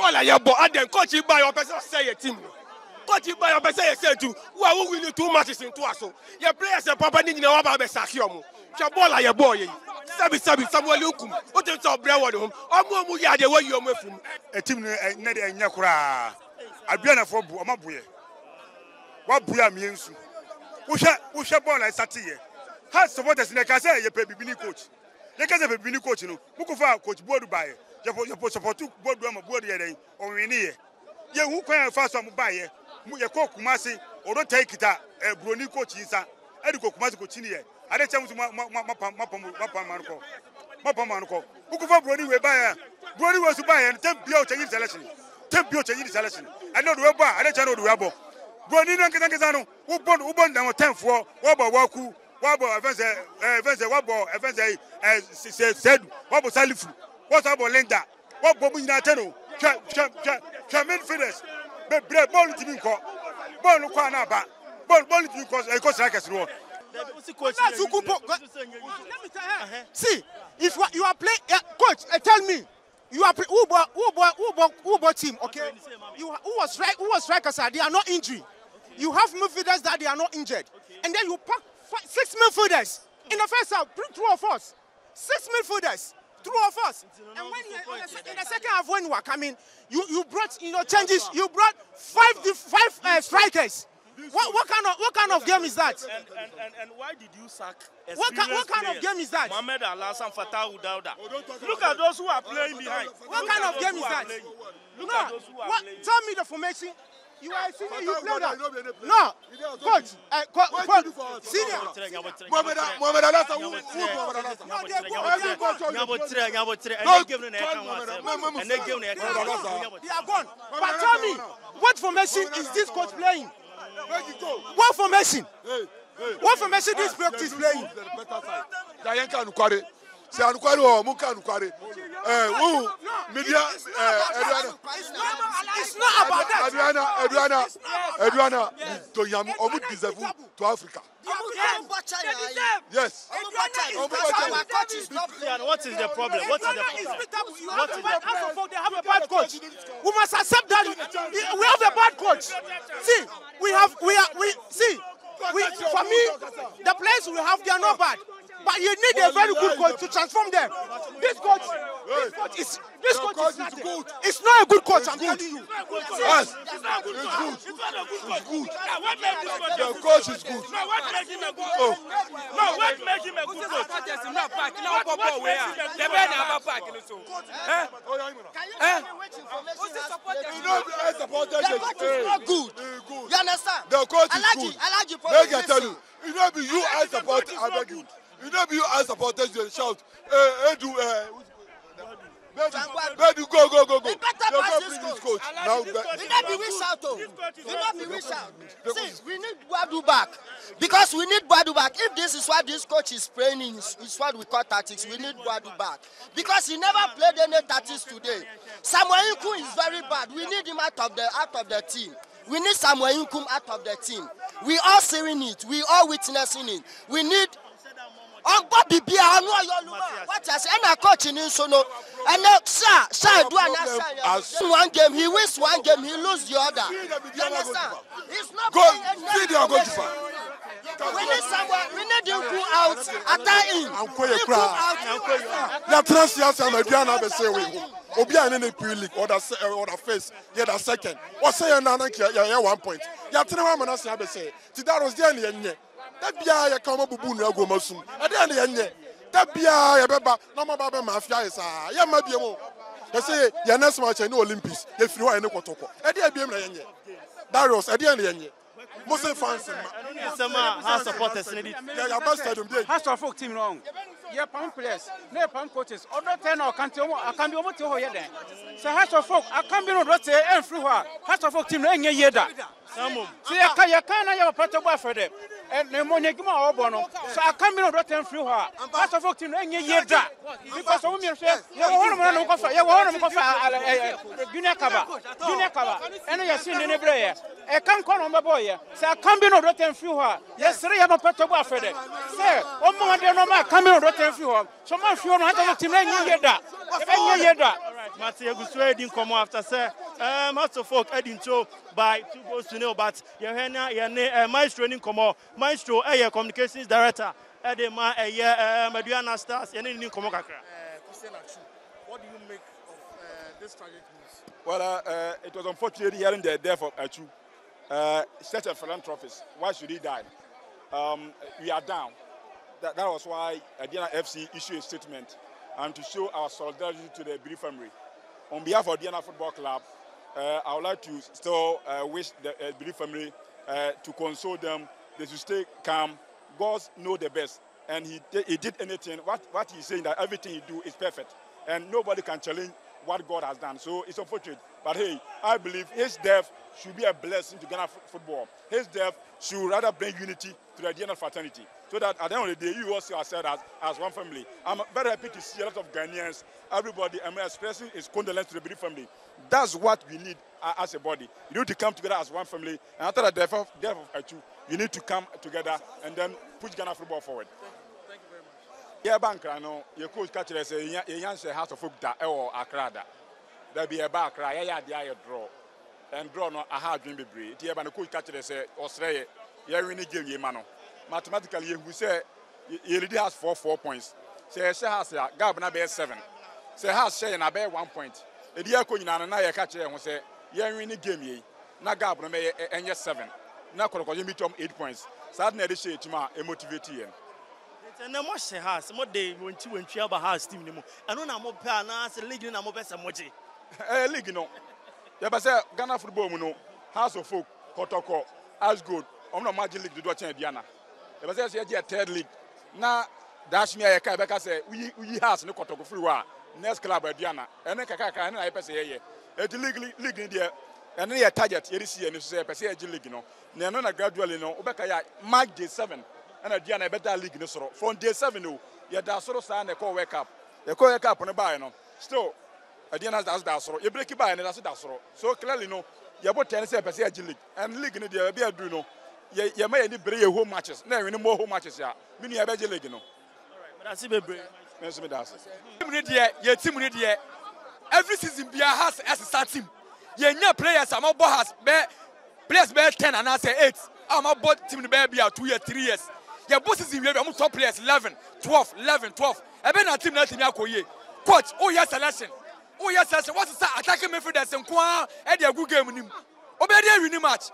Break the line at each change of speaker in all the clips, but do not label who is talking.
All I have, and then coach by your person say a team. Coach by your person say to who are winning 2 matches in 2 so. Your players are Papa Nina Wababe Sakiomo. Shabola, your boy. Sabi Samuel Boadu. What is up, Brewer? Omo ya the way you are from
a team Ned and Yakura. Aduana for Amabuye. What Buya means? Who shall born like Satie? Has supporters in the Casa, your baby coach. You can have a mini coach, Mukufa, Coach Boadu by your support to Boadu Boadu or Winnie. You who can fast on buy your cook Kumasi or don't take it a Bruni coach inside. I do Kumasi Cochinia. I don't tell Mapamanco. Mukufa Brody will buy a Brody was to buy and 10 pure Chinese selection. 10 pure Chinese selection. I know the Webber, I don't know the Webber. Brody Nankazano, who born down 10 for Wabba Waku. Wabo said Wabo Salifu. What's about Linda? What Bobby Natano? Chamin Fides. Ball to be caught. Ball Lukanaba. Ball to be caught. I cost like a road.
See, if you are playing, coach, tell me, you are who bought team, okay? Who was strikers? They are not injured. You have midfielders that they are not injured, and then you pack 6 midfielders in the first half, 2 of us. 6 midfielders, 2 of us. And when in the second half, when you are coming, you brought changes. You brought 5 strikers. What kind of game is that?
And why did you sack?
What kind of game is that?
Mohamed Alassane Fattah Dauda. Look at those who are playing behind.
What kind of game is that? Look at those who are playing. Tell me the formation. You are senior, you play that. No, coach, senior.
Mohamed Alassane,
they are gone. But tell me, what formation is this coach playing? What formation? What formation this coach is playing?
C'est un quoi ou mon cas ou quoi? Media.
It's not about that.
Aduana, to Yam, Omud deserve to Africa. Yes.
What is the problem? What is the problem?
They have a bad coach. We must accept that we have a bad coach. See, for me, the players we have, they are not bad. But you need a very good coach to transform them. This coach is good. It's not a good coach, I'm telling you.
Yes, it's good. It's good. The coach is good.
No, what makes him a good coach? No, what makes him a good coach?
The
coach is not good. You understand?
The coach is good. Make I tell you, you know, you as supporters, I beg you. You know, you as supporters, you shout, Boadu, go.
He better pass this coach.
Now,
he not be wish out. He not be wish out. See, we need Boadu back. Because we need Boadu back. If this is what this coach is playing, is what we call tactics, we need Boadu back. Because he never played any tactics today. Samuel Boadu is very bad. We need him out of the team. We need Samuel Boadu out of the team. We all seeing it. We all witnessing it. We need what you say? And coach in Sono. And now, sir, Aduana, one game, he wins one game, he loses the other. You understand? He's not playing anything. We need someone, we need him to go out, attack him.
La transition, Aduana, be say we. Obia in the Premier League or the first, yeah, the second. What say another? Yeah, 1 point. Yeah, 3 months. I be say. That was the end. That bia ya kama bubu na go masum ade ande yenye that bia ya beba na mababa mafia is ya mabie mo ya say ya next match in Olympics ya firi wa ene kotoko ade abiem na yenye Darius ade ande yenye Muslim fans
ma has supporters
ya best stadium dey
has to folk team wrong yeah palm players no palm coaches other 10 or can be omo te ho ye den so has of folk akan bi no do te en free ho has of folk team no enye yeda samum so ya kan na ya pato bo afede and the money give my obono. So I come in on rotten free her. First of all, team any year that because of me, you want to go for you want to go for junior cover. And you seen in every year. I can't call on my boy. So I come in on rotten free her. Yes, 3 have a pato bo afede. Say, one more day no ma come in on rotten free her. So my few no have team any year that. Any year that.
Matthew Gusway didn't come after say Hearts of Folk heading to by 2-0, but Maestro didn't come out. Maestro, communications director, Edema, Aduana Stars, and didn't come out.
What do you make of this tragic news?
Well, it was unfortunate hearing the death of Añģřý. Such a philanthropist. Why should he die? We are down. That was why Aduana FC issued a statement and to show our solidarity to the Bereaved family. On behalf of Aduana Football Club, I would like to still wish the Bereaved family to console them. They should stay calm. God knows the best, and he did anything. What he's saying, that everything he do is perfect, and nobody can challenge what God has done. So it's unfortunate. But hey, I believe his death should be a blessing to Ghana football. His death should rather bring unity to the Aduana fraternity. So that at the end of the day, you also are said as one family. I'm very happy to see a lot of Ghanaians, everybody, expressing his condolence to the Bereaved family. That's what we need as a body. You need to come together as one family. And after the death of Añģřý, you need to come together and then push Ghana football forward.
Thank you very much.
Yeah, bank, I know your coach catcher say, "Yanshe House of Folk da or Accra. There be a back, yeah, draw. And draw no a hard dream be breed. Yeah, but the coach catcher say, Australia, yeah, we need game, mano. Mathematically, we say he already has 4 points. Say, she has a Gabna bear 7. Say, has she and a bear 1 point. The dear coin and I catch and say, yeah, we need game ye. Na Gabna may and yes 7. Now, you meet 8 points. Sadly, the shade to my motivating.
And then what she has, what they want to and Chiaba has team. I don't know more panas, a league in a mobile emoji.
League, no. Yeah, but say Ghana football, no. House of Folk, Kotoko, as good. I'm not Magic League to do a Diana. If I say a third league, now dash me a Quebec say we has no Kotoko free war. Next club at Diana, and then Kaka and I say, a league in there, and then a target, you see, and you say, a league, no. Nana gradually, no, Obeka, Mark J7, and a Diana better league in the sort. From day 7, no, you have that sort of sign a call wake up. You call wake up on a buy, no. Still, a Diana does that sort. You break it by and that's that sort. So clearly, no, you have 10 league, and league in the Abia Bruno. You may need to home matches. No, any more home matches. Yeah, meaning a better league, no.
All right, but I see baby.
Every season, Bia has as a start team. You know, players, I'm about players 10 and I say 8. I'm about team to be 2 years, 3 years. Your bosses in I'm top players 11, 12. I've been a team that in coach. Oh, yes, selection. What's the attacking midfielders and Kwa and a good game with him. Obey winning match.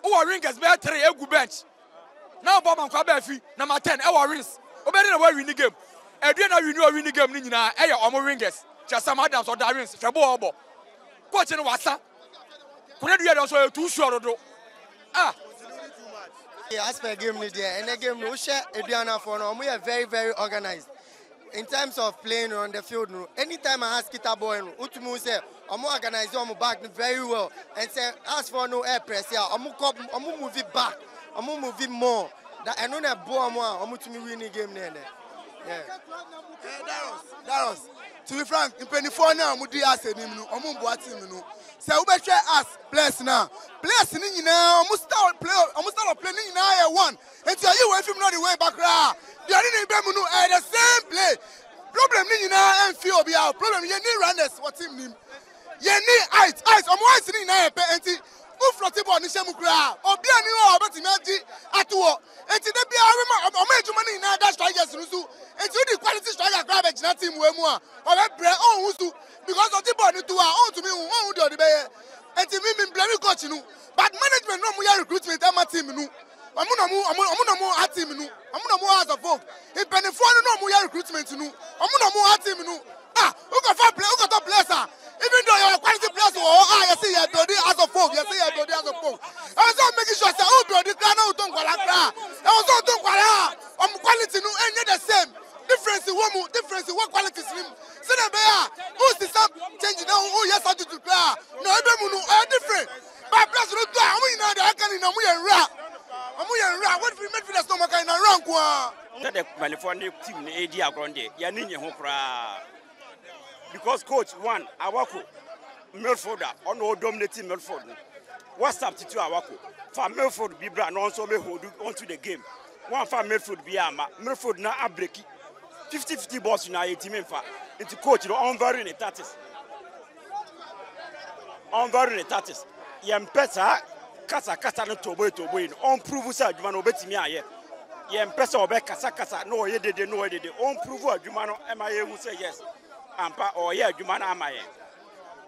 Our ringers bear 3 a good bench. Now Bob Kwabefi, number 10, our rings. Obey the way winning game. Aduana winning game Nina, our ringers. Just some Adams or Darwin's, Trabo. Coach in Wassa. Could you also 2 short?
As per game, and the game, we share Aduana for now. We are very, very organized. In terms of playing on the field, anytime I ask Kita Boy, Utumu say, I'm organized on my back very well. And say, as for no air press, I'm move it back. I'm move it more. That I know that boy, I'm to me winning game there. Yeah.
Daros, to be frank, in Pennyphone now, we do ask him, I'm Boadu. So we better ask players now. Players in now, almost start playing now. One. And tell you if you know the way back, they are in the same play. Problem in now and feel be out. Problem you need runners. What's him name? You need eyes. I'm watching in now. And who floated on the same crowd? Or be a new about imagine at all. And to be a major money now. That's why yes, Rusu. And to the quality striker garbage, not team where more. Or that bread on Rusu. Because of the body to our own to me, who do the bear. And to me, blame coach, but management no more recruitment. I'm a team, I'm no more at team, I'm no more as a folk. In Pennyphone, no more recruitment, I'm no more at team. Who got 5 players, who got top players, even though you're a quality player, you see, you're doing as a folk, you see, you're doing as a folk. I was not making sure that who do the Ghana who don't go like that. I was not doing quality, no, and you're the same. Difference in what quality slim. See the bear, who's the same changing now? Oh, yes, I do to play. No, everyone are different. But plus, no, I'm in the can in a way rap. I'm in rap. What if we make for the stomach in a rank?
The California team, the AD Grande, Yanini Hopra. Because coach, one, Awako, Milforda, on no dominating Milford. What's up to Awako? For Milford, be brand also may hold on to the game. One for Milford, be ama, Milford now a breaky. 50-50 balls in our team into coach, you know, on very in the 30s. on very the tactics. Yem pesa kasa no tobo no. On prove say adwuma no obetimi aye. Yem pesa obe kasa no ye dede no dede. On prove adwuma no ema ye hu say yes. Ampa or ye adwuma na amaye.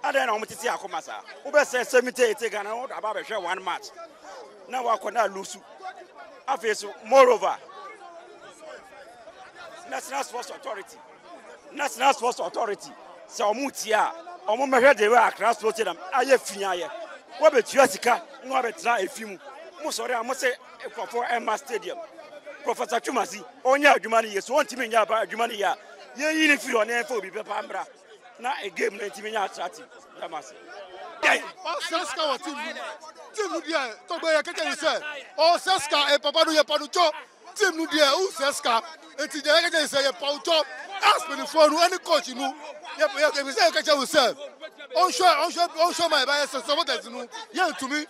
Ada na omtiti akoma sa. Ube say 78 Ghana no aba be hwe one match. Na wa kona lusu. Afeso moreover National Sports Authority. So mutia, omo mehwe de we akra sports dem aye fiaye. Wo betua sika, no betra efimu. Mo sori am say ekofo Emma Stadium. Professor Chumasi, onya adwuma ne yeso ontimi nya ba adwuma ne ya. Ye yi ne firi ona enfa obi pepa mbra. Na a game na ntimi nya attractive. Damase.
Oh, Seska wa team dia to be keke say. Oh, Seska e papa do ye padu cho. Team dia u Seska enti je keke say ye padu cho. Ask me for any coach nu. Ye say keke we say. On show my bias so what does nu. Ye to me